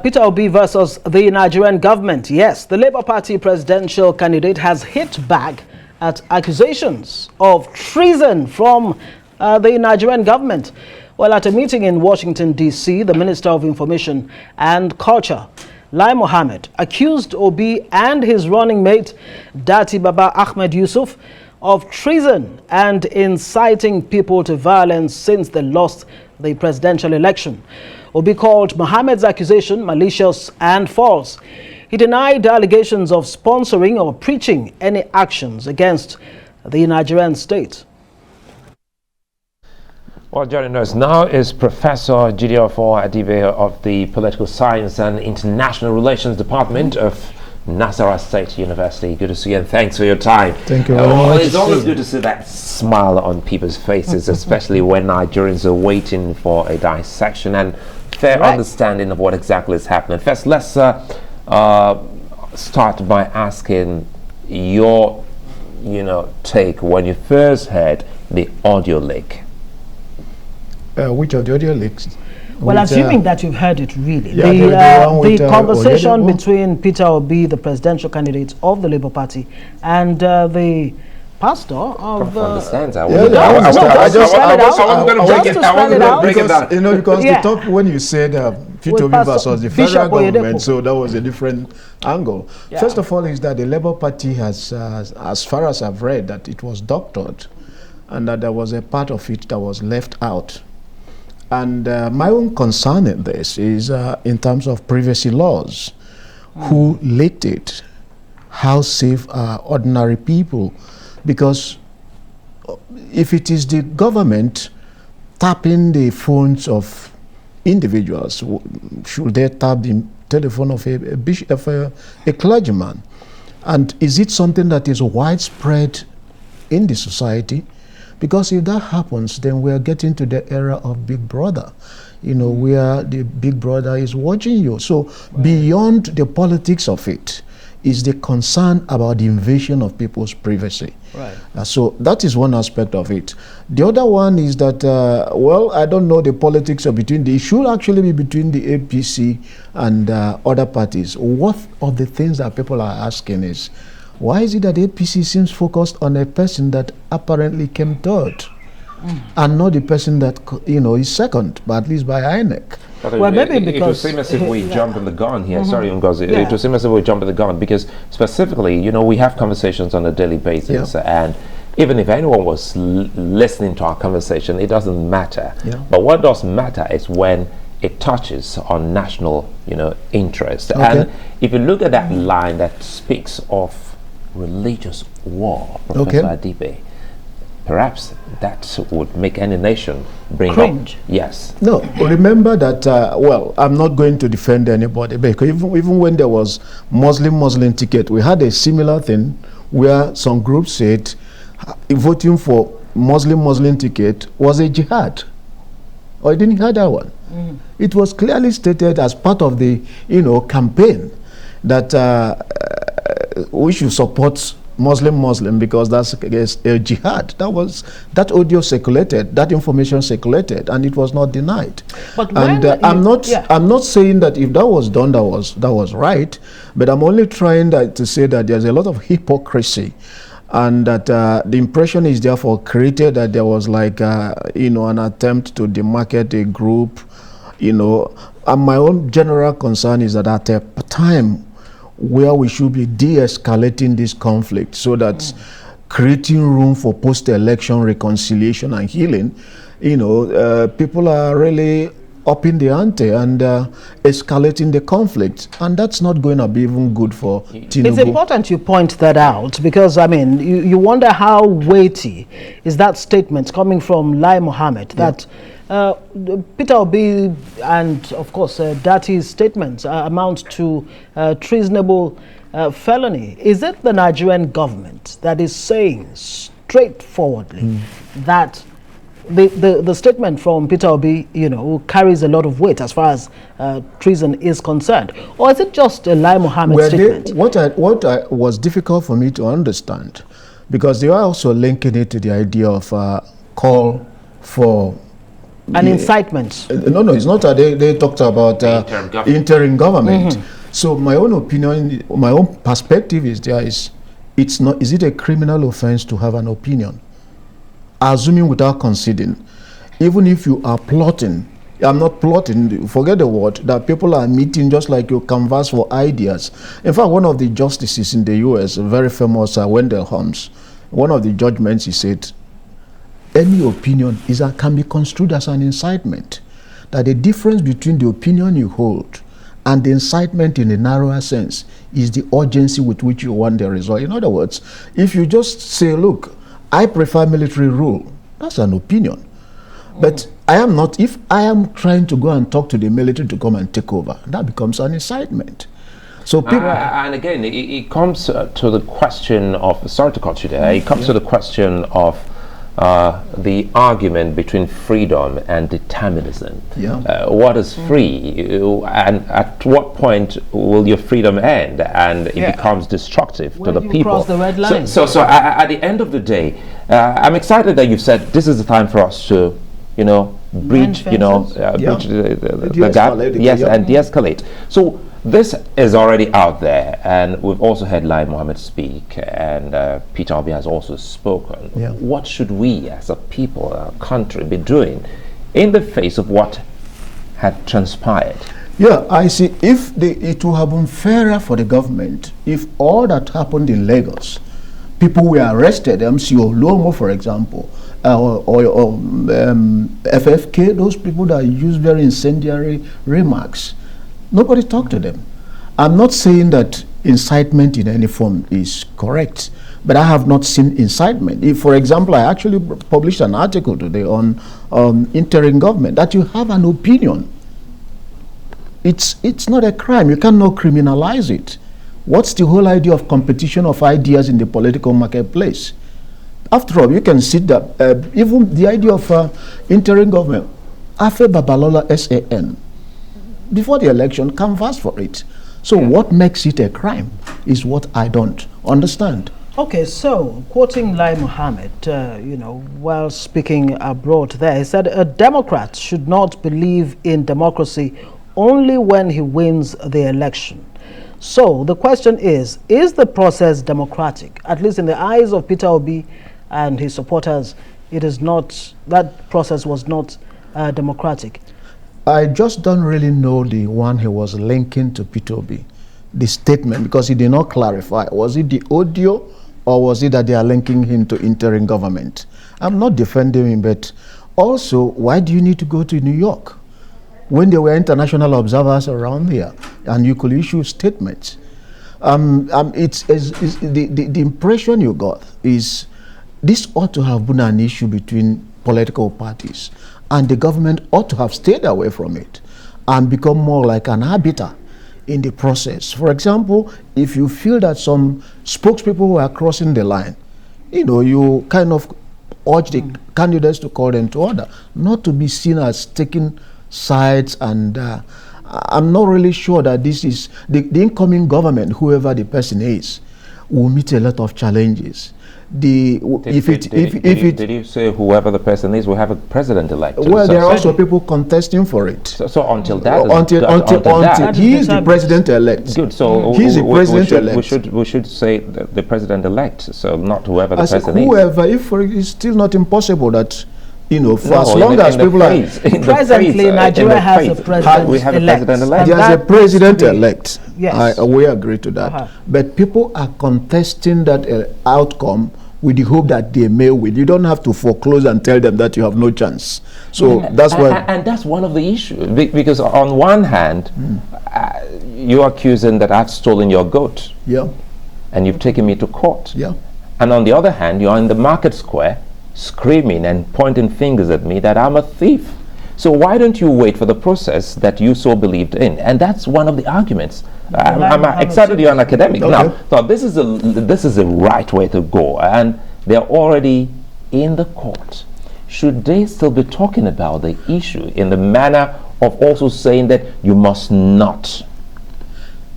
Peter Obi versus the Nigerian government. Yes, the Labour Party presidential candidate has hit back at accusations of treason from the Nigerian government. Well, at a meeting in Washington, D.C., the Minister of Information and Culture, Lai Mohammed, accused Obi and his running mate, Dati Baba Ahmed Yusuf, of treason and inciting people to violence since they lost the presidential election. Obi called Mohammed's accusation malicious and false. He denied allegations of sponsoring or preaching any actions against the Nigerian state. Well, joining us now is Professor Jideofor Adibe of the Political Science and International Relations Department of Nasarawa State University. Good to see you and thanks for your time. Thank you very much. It's always good to see that smile on people's faces, especially when Nigerians are waiting for a dissection and fair understanding of what exactly is happening. First, let's start by asking your, take when you first heard the audio leak. Which of the audio leaks? Well, assuming that you've heard it, really. Yeah, the conversation between Peter Obi, the presidential candidate of the Labour Party, and the pastor of... understands. I wasn't going to break it down. Because the top, when you said Peter Obi versus the federal government, so that was a different angle. Yeah. First of all, is that the Labour Party has, as far as I've read, that it was doctored, and that there was a part of it that was left out. And my own concern in this is in terms of privacy laws. Who leaked it? How safe are ordinary people? Because if it is the government tapping the phones of individuals, should they tap the telephone of a bishop, of a clergyman? And is it something that is widespread in the society? Because if that happens, then we are getting to the era of Big Brother, where the Big Brother is watching you. So beyond the politics of it is the concern about the invasion of people's privacy. Right. So that is one aspect of it. The other one is that, I don't know the politics of it should actually be between the APC and other parties. One of the things that people are asking is, why is it that APC seems focused on a person that apparently came third and not the person that is second, but at least by INEC? Well, maybe because it would seem as if we jump in the gun here. Sorry, Ngozi. Yeah. It would seem as if we jump in the gun because specifically, we have conversations on a daily basis, and even if anyone was listening to our conversation, it doesn't matter. Yeah. But what does matter is when it touches on national, interest. Okay. And if you look at that line that speaks of religious war, Professor Adibe, perhaps that would make any nation bring cringe. Up. Yes. No, remember that, I'm not going to defend anybody, because even when there was Muslim ticket, we had a similar thing where some groups said voting for Muslim ticket was a jihad. Or I didn't hear that one. It was clearly stated as part of the, campaign that we should support Muslim because that's against a jihad. That audio circulated, that information circulated, and it was not denied. But I'm not saying that if that was done, that was right, but I'm only trying to say that there's a lot of hypocrisy, and that the impression is therefore created that there was like an attempt to demarcate a group, and my own general concern is that at a time where we should be de-escalating this conflict so that creating room for post-election reconciliation and healing, people are really upping the ante and escalating the conflict, and that's not going to be even good for Tinubu. It's important you point that out because, you wonder how weighty is that statement coming from Lai Mohammed that Peter Obi and, of course, Dati's statements amount to treasonable felony. Is it the Nigerian government that is saying straightforwardly that the statement from Peter Obi, carries a lot of weight as far as treason is concerned? Or is it just a Lai Mohammed statement? What was difficult for me to understand, because they are also linking it to the idea of call for and incitements. No, it's not. They talked about interim government. So my own opinion, my own perspective is it's not. Is it a criminal offense to have an opinion? Assuming without conceding, even if you are plotting. I'm not plotting, forget the word, that people are meeting just like you canvass for ideas. In fact, one of the justices in the US, a very famous Wendell Holmes, one of the judgments, he said, any opinion can be construed as an incitement. That the difference between the opinion you hold and the incitement in a narrower sense is the urgency with which you want the result. In other words, if you just say, look, I prefer military rule, that's an opinion. But I am not, if I am trying to go and talk to the military to come and take over, that becomes an incitement. So people... and again, it comes to the question of, sorry to cut you there, it comes to the question of the argument between freedom and determinism. What is free, and at what point will your freedom end and it becomes destructive to the people? Cross the red line. So at the end of the day, I'm excited that you've said this is the time for us to, breach, breach the gap, and de-escalate. So this is already out there, and we've also had Lai Mohammed speak, and Peter Obi has also spoken. What should we as a people, a country, be doing in the face of what had transpired? I see. It would have been fairer for the government if all that happened in Lagos, people were arrested, MC Olomo, for example, or FFK, those people that use very incendiary remarks, nobody talked to them. I'm not saying that incitement in any form is correct, but I have not seen incitement. If, for example, I actually published an article today on interim government, that you have an opinion. It's not a crime. You cannot criminalize it. What's the whole idea of competition of ideas in the political marketplace? After all, you can see that even the idea of interim government, Afe Babalola SAN, before the election, canvassed for it. So what makes it a crime is what I don't understand. Okay, so quoting Lai Mohammed, while speaking abroad there, he said a Democrat should not believe in democracy only when he wins the election. So the question is the process democratic? At least in the eyes of Peter Obi and his supporters, it is not, that process was not democratic. I just don't really know the one he was linking to Peter Obi, the statement, because he did not clarify. Was it the audio, or was it that they are linking him to interim government? I'm not defending him, but also, why do you need to go to New York when there were international observers around here and you could issue statements? The impression you got is this ought to have been an issue between political parties, and the government ought to have stayed away from it and become more like an arbiter in the process. For example, if you feel that some spokespeople who are crossing the line, you kind of urge the candidates to call them to order, not to be seen as taking sides. And I'm not really sure that this is the incoming government, whoever the person is, will meet a lot of challenges. Did you say whoever the person is will have a president-elect? Well, there are also people contesting for it. So until that, until he is the president-elect. Good. So he's the president-elect. We should say the president-elect. So not whoever the person is. Whoever, if it's still not impossible that. For as long as people are... Presently, Nigeria has a president-elect. We have a president-elect. There's a president-elect. Yes. We agree to that. But people are contesting that outcome with the hope that they may win. You don't have to foreclose and tell them that you have no chance. So that's why... And that's one of the issues. Because on one hand, you're accusing that I've stolen your goat. And you've taken me to court. And on the other hand, you're in the market square screaming and pointing fingers at me that I'm a thief. So why don't you wait for the process that you so believed in? And that's one of the arguments. I'm excited you're an academic. Now, so this is a right way to go, and they're already in the court. Should they still be talking about the issue in the manner of also saying that you must not?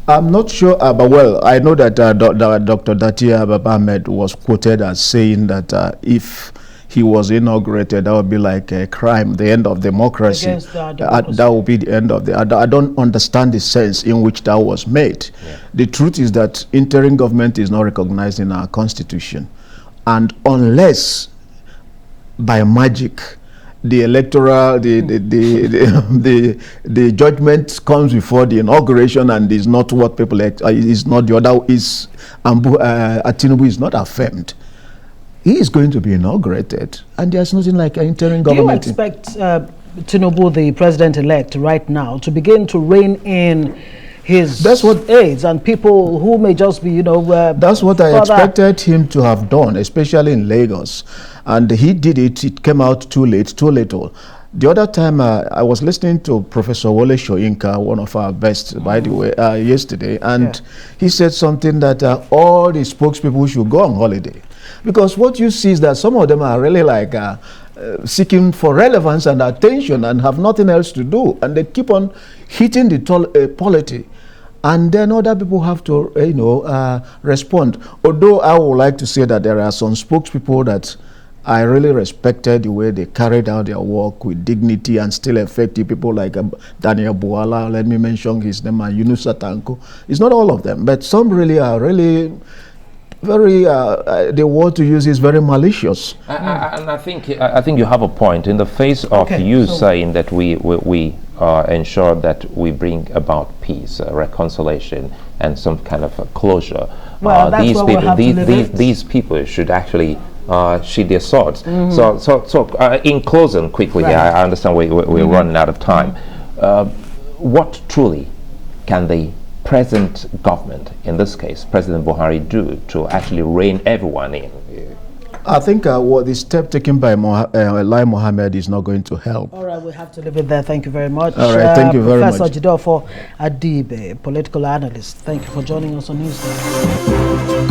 I'm not sure, but well, I know that Dr. Datia Ahmed was quoted as saying that if he was inaugurated, that would be like a crime, the end of democracy. That would be the end of the. I don't understand the sense in which that was made. Yeah. The truth is that interim government is not recognized in our constitution, and unless by magic the electoral the judgment comes before the inauguration and is not what people is not the other is Tinubu is not affirmed, he is going to be inaugurated, and there's nothing like an interim government. Do you expect Tinubu, the president-elect right now, to begin to rein in his aides and people who may just be, that's what I expected him to have done, especially in Lagos. And he did it. It came out too late, too little. The other time, I was listening to Professor Wole Soyinka, one of our best, by the way, yesterday, and he said something that all the spokespeople should go on holiday. Because what you see is that some of them are really like seeking for relevance and attention and have nothing else to do, and they keep on hitting the polity, and then other people have to respond. Although I would like to say that there are some spokespeople that I really respected the way they carried out their work with dignity and still effective. People like Daniel Buala, let me mention his name, and Yunusa Tanko. It's not all of them, but some really are very, the word to use is very malicious. And I think you have a point in the face of saying that we ensure that we bring about peace, reconciliation, and some kind of closure. Well, these people should actually sheathe their swords. So in closing quickly, I understand we're running out of time. What truly can the present government, in this case President Buhari, do to actually rein everyone in? I think what the step taken by Lai Mohammed is not going to help. All right, we have to leave it there. Thank you very much. All right, thank you very much. Professor Jideofor Adibe, political analyst. Thank you for joining us on Newsday.